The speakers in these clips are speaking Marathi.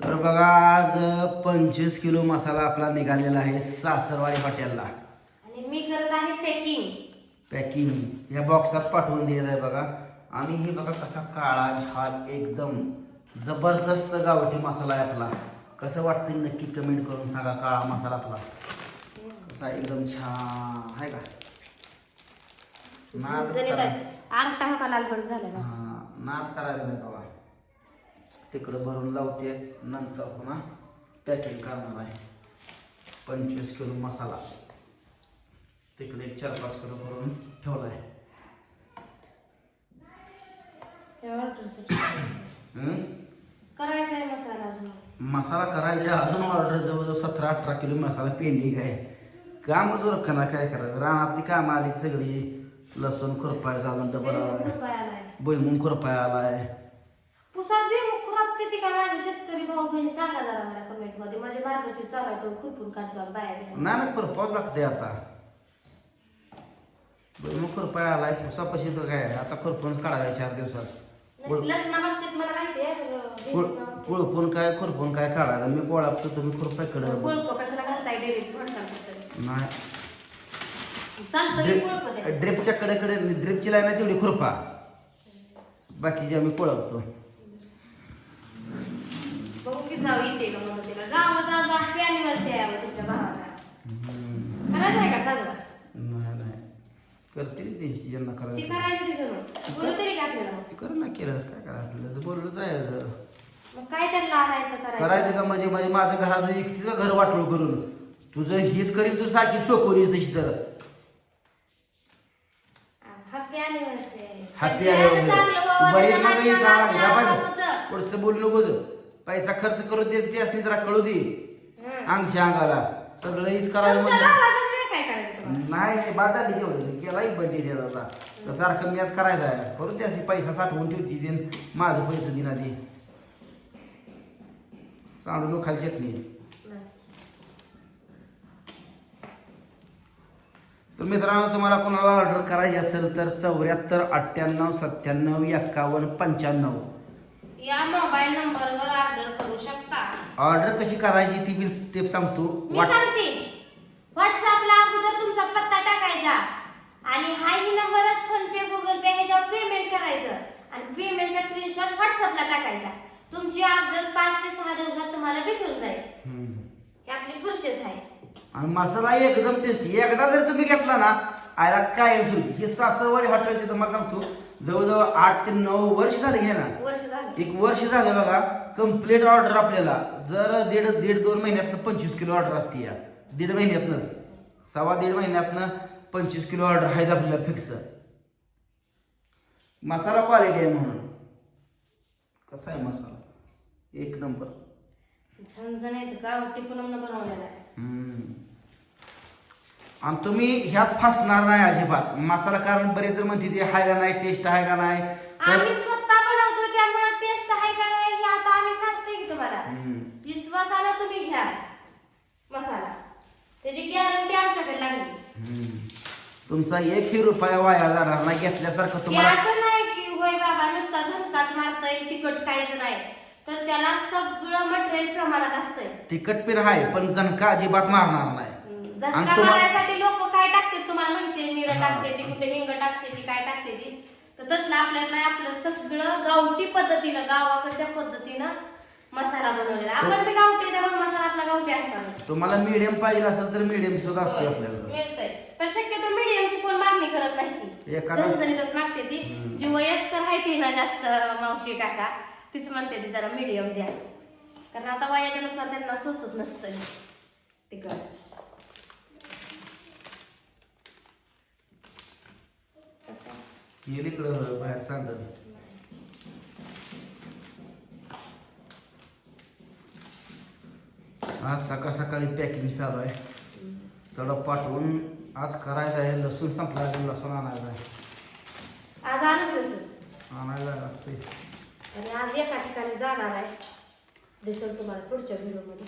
तर बघा आज 25 किलो मसाला आपला निघालेला आहे सासरवाडी हॉटेलला. आणि मी करत आहे पॅकिंग या बॉक्सात पाठवून दिलेलं आहे बघा. आणि हे बघा कसा काळा झाल एकदम जबरदस्त गावठी मसाला आहे आपला. कसं वाटतं नक्की कमेंट करून सांगा. काळा मसाला आपला कसा एकदम छान आहे का. नाद अंगठा का लालपट झाला नाद करायला नाही बघा. तिकडं भरून लावते नंतर पुन्हा पॅकिंग करणार आहे. 25 किलो मसाला तिकडे 4-5 किलो भरून ठेवला आहे. करायचा आहे मसाला अजून. मसाला करायचा अजून ऑर्डर जवळजवळ 17-18 किलो मसाला पेंडिंग आहे. काम जो रखना काय करायचं. रानातली कामं आली सगळी. लसूण खुरपायचा अजून डबल आलाय. भुईमुग खुरपाय आलाय. पुसात बी खुरपते ती काय माझे शेतकरी भाऊ बहिणी सांगा जरा मला कमेंट मध्ये. माझे मार्गशीर चालू आहे तो खुरपून काढतो बाया. नाही खुरपावच लागते आता. भुईमुग खुरपाय आलाय. पुसापाशी तर काय आता खुरपूनच काढायला 4 दिवसात. लसणा बाबतीत मला माहिती कुळपून काय खुरपून काय काढायला. मी गोळापतो तुम्ही खुरपाय कडे कोळप कशाला घालताय डिरेक्ट नाही. चालतं ड्रिपच्या कडे ड्रिपची लाईन आहे तेवढी खुरपा. बाकीची आम्ही कोळपतो. बघू की जाऊ येते का मग तिला. जाऊ हॅपी अॅनिव्हर्सरी आहे तुमच्या भावाचा. करायचं आहे का साजरा. नाही करते त्यांची ज्यांना ती करायचं करायची तिचं बोलू तरी का आपल्याला. कर ना केलं काय करा आपल्याला बोललं जायचं. मग काय त्यांना आणायचं करायचं का म्हणजे माझं घराचं एकटीचं घर वाटोळ करून तुझं हेच करीन तू सारखी चोखवलीस तशी. तर हॅपी अॅनिव्हर्सरी. Happy anniversary. पुढचं बोलू नको. पैसा खर्च करू दे ते असली जरा कळू दे. अंगशा अंगाला सगळं हीच करायला म्हणलं नाही बाजार तेवढं केलाही बड्डे द्यायचा. तर सारखं मी आज करायचं आहे. करू दे पैसा साठवून ठेवती देन माझं पैसे दिन आधी. सांडू खाली चटणी. तर मित्रांनो तुम्हाला कोणाला ऑर्डर करायची असेल तर 74 98 97 51 95 या मोबाईल नंबरवर ऑर्डर करू शकता. ऑर्डर कशी करायची ती मी स्टेप सांगतो. मी सांगते. व्हॉट्सअपला अगोदर तुमचा पत्ता टाकायचा आणि हाही नंबरच फोन पे गुगल पे ह्याच्यावर पेमेंट करायचं आणि पेमेंटचा स्क्रीनशॉट व्हॉट्सअपला टाकायचा. तुमची ऑर्डर 5 ते 6 दिवसात तुम्हाला भेटून जाईल. ही आपली प्रोसेस आहे. आणि मसाला एकदम टेस्टी. एकदा जर तुम्ही घेतला ना आयला काय हे सासरवाडी हॉटेलचे तुम्हाला सांगतो जवळजवळ 8 ते 9 वर्ष झाले घे ना. एक वर्ष झालं बघा. कम्प्लीट ऑर्डर आपल्याला जर दीड 2 महिन्यातनं 25 किलो ऑर्डर असते. या 1.5 महिन्यातनंच 1.5 महिन्यातनं 25 किलो ऑर्डर आहेच आपल्याला फिक्स. मसाला क्वालिटी आहे म्हणून. कसा आहे मसाला एक नंबर. झणझणीत गावठी पूनमनं बनवलेला आहे. आणि तुम्ही ह्यात फसणार नाही अजिबात. मसाला कारण बरेच जर म्हणते ते हाय का नाही टेस्ट आहे का नाही. आम्ही स्वतः बनवतो त्यामुळे टेस्ट आहे का नाही हे आता आम्ही सांगतोय की तुम्हाला. विश्वासाला तुम्ही घ्या मसाला. त्याची गॅरंटी आमच्याकडे लागली. तुमचा 1 रुपया वाया जाणार नाही घेतल्यासारखं तुम्हाला. असं नाही की होय बाबा नुसता झुणकाच मारतोय तिखट काहीच नाही. तर त्याला सगळं मटेरियल प्रमाणात असतंय. तिखट पिन आहे पण झणका अजिबात मारणार नाही. झणका मारायसाठी लोक काय टाकतात तुम्हाला माहितीये. मिरं टाकते ती कुठे हिंग टाकते ती काय टाकते ती. तर तसलं आपल्याला नाही. आपलं सगळं गावठी पद्धतीनं गावाकडच्या पद्धतीनं मसाला बनवलेला. आपण बी गावठी त्यामुळे मसाला आपला गावठी असणार. तुम्हाला मीडियम पाहिजे असेल तर मीडियम सुद्धा असते आपल्याला मिळतंय. पण शक्यतो मीडियमची कोण मागणी करत नाही. झणझणीतच मागते ती. जी वयस्कर आहे ती ना जास्त मावशी काका तीच म्हणते ती जरा मीडियम द्या. कारण आता वयाच्या नुसार त्यांना सोसत नसतं तिकड. इकडं बाहेर सांग. आज सकाळी पॅकिंग चालू आहे. थोडं पाठवून आज करायचं आहे. लसूण संपला लसूण आणायचं आहे. आज आणायला लागते. आणि आज एका ठिकाणी जाणार आहे. दिसेल तुम्हाला पुढच्या व्हिडिओमध्ये.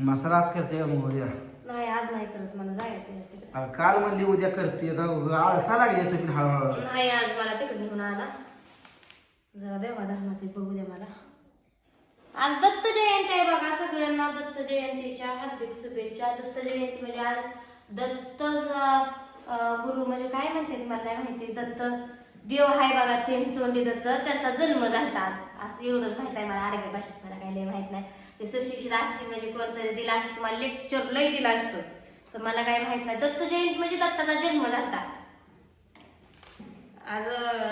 मसाला आज करते का मग उद्या. नाही आज नाही करत. मला जायचं असते. काल म्हणली उद्या करते. आळसा लागली तुम्ही हळूहळू. नाही आज मला तिकडे घेऊन आला. जरा देवा धर्माचे बघू दे मला. आज दत्त जयंती आहे दत्त जयंतीच्या हार्दिक शुभेच्छा. दत्त जयंती म्हणजे आज दत्त गुरु म्हणजे काय म्हणते मला नाही माहिती. दत्त देव हाय बघा, ते तोंडी दत्त, त्यांचा जन्म झाला आज, असं एवढंच माहित आहे मला. आरोग्य भाषेत मला काही लय माहित नाही. ते सुशिक्षित असते म्हणजे कोणतरी दिला असतं, तुम्हाला लेक्चर लय दिला असतो, तर मला काही माहित नाही. दत्त जयंती म्हणजे दत्ताचा जन्म झाला आज.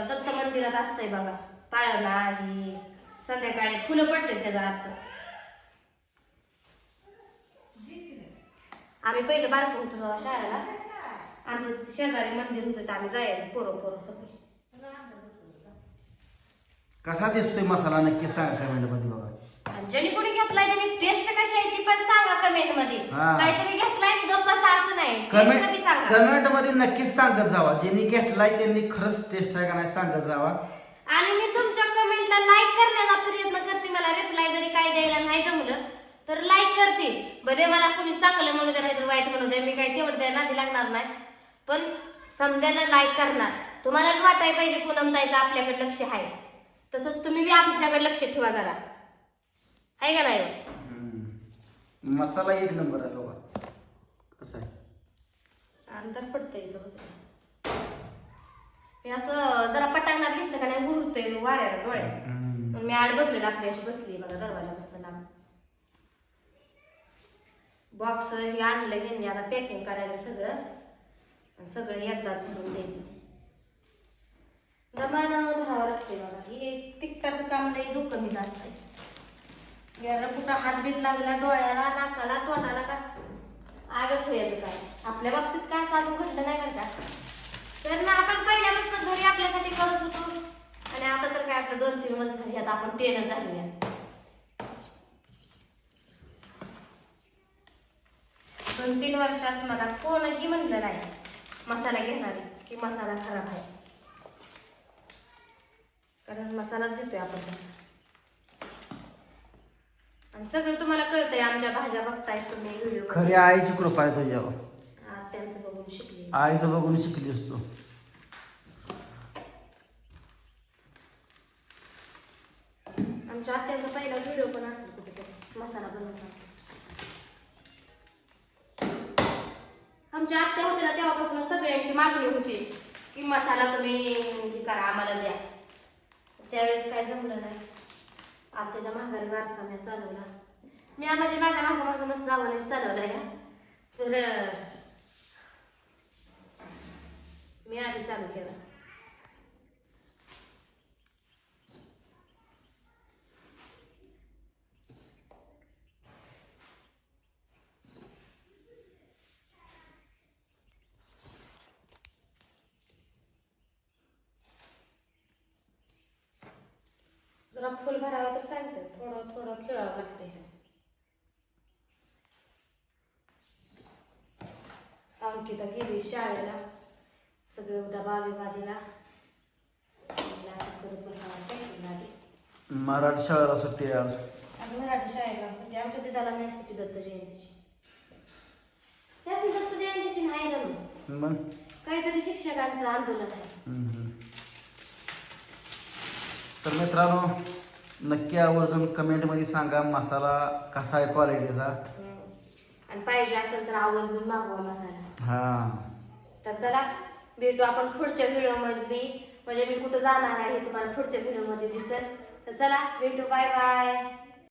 दत्त मंदिरात असतंय बघा पाळणा ही, संध्याकाळी फुलं पडते त्याचा अर्थ. आम्ही पहिले बारको होतो जेव्हा शाळेला, आमचं शेजारी मंदिर होतं, तर आम्ही जायचो पोरं सगळे. कसा दिसतोय मसाला नक्की सांगा कमेंट मध्ये बघा. आणि ज्यांनी कोणी घेतलाय त्यांनी टेस्ट कशी आहे ती पण सांगा कमेंट मध्ये. हा. काहीतरी घेतलाय गप्प बसा असं नाही, टेस्ट बी सांगा. कमेंट मध्ये नक्कीच सांगत जावा, ज्यांनी घेतलाय त्यांनी खरंच टेस्ट आहे का नाही सांगत जावा. आणि मी तुमच्या कमेंटला लाईक करण्याचा प्रयत्न करते. मला रिप्लाय जरी काय द्यायला नाही जमलं तर लाईक करते. भले मला कोणी चांगलं म्हणू दे नाही तर वाईट म्हणू दे, मी काही तेवढं द्या नादी लागणार नाही, पण समजायला लाईक करणार. तुम्हाला वाटायला पाहिजे पूनमताईचं आपल्याकडे लक्ष आहे, तसंच तुम्ही बी आमच्याकडे लक्ष ठेवा जरा, आहे का नाही. मसाला एक नंबर आहे बघा. कसं आहे अंतर पडतंय इथं. मी असं जरा पटांगणात घेतलं का नाही घुरतंय वाऱ्याला डोळ्यात. मी आड बघलेलं आपली अशी बसली बघा दरवाजा बसताना. बॉक्स हे आणलं यांनी, आता पॅकिंग करायचं सगळं, सगळं एकदाच भरून द्यायचं. दमानं धरावं लागते बघा. हे तिखटाचं काम लई जोखमीचं असतंय. याला कुठं हात बीत लागला डोळ्याला, नाकाला, तोंडाला का आगच व्हायचं काय. आपल्या बाबतीत काय साधून घडलं नाही बरं का. तर ना आपण पहिल्यापासून घरी आपल्यासाठी करत होतो, आणि आता तर काय आपलं 2-3 वर्ष झाली, आता आपण टेनच झाली. 2-3 वर्षात मला कोणही म्हणलं नाही मसाला घेणारे की मसाला खराब आहे, कारण मसालाच देतोय आपण तसा. आणि सगळं तुम्हाला कळतंय, आमच्या भाज्या बघताय तुम्ही व्हिडिओ. खरी आईची कृपा आहे तुझ्यावर. त्यांचं बघून शिकली, आईचं बघून शिकलीस तू. आमच्या आत्यांचा पहिला व्हिडिओ पण असेल कुठेतरी मसाला बनवतात. आमच्या आत्या होत्या ना तेव्हापासून सगळ्यांची मागणी होती की मसाला तुम्ही हे करा आम्हाला द्या. त्यावेळेस काय जमलं नाही. आत्याच्या माघारी वारसा मी चालवला. मी माझ्या मागं मस्त जावं चालवला या, तर मी आधी चालू केला. जरा फुल भरावं तर सांगते, थोडं खेळावं लागते. अंकिता गेली शाळेला, सगळं डबा बिबा दिला. मराठी शाळेला सुट्टी आहे आज. मराठी शाळेला सुट्टी. आमच्या दिदाला नाही सुट्टी दत्त जयंतीची. त्याच दत्त जयंतीची नाही जमलं, मग काहीतरी शिक्षकांचं आंदोलन आहे. तर मित्रांनो नक्की आवर्जून कमेंट मध्ये सांगा मसाला कसा आहे क्वालिटीचा. आणि पाहिजे असेल तर आवर्जून मागवा मसाला. हा, तर चला भेटू आपण पुढच्या व्हिडिओ मध्ये. म्हणजे मी कुठं जाणार आहे हे तुम्हाला पुढच्या व्हिडिओ मध्ये दिसेल. तर चला भेटू, बाय बाय.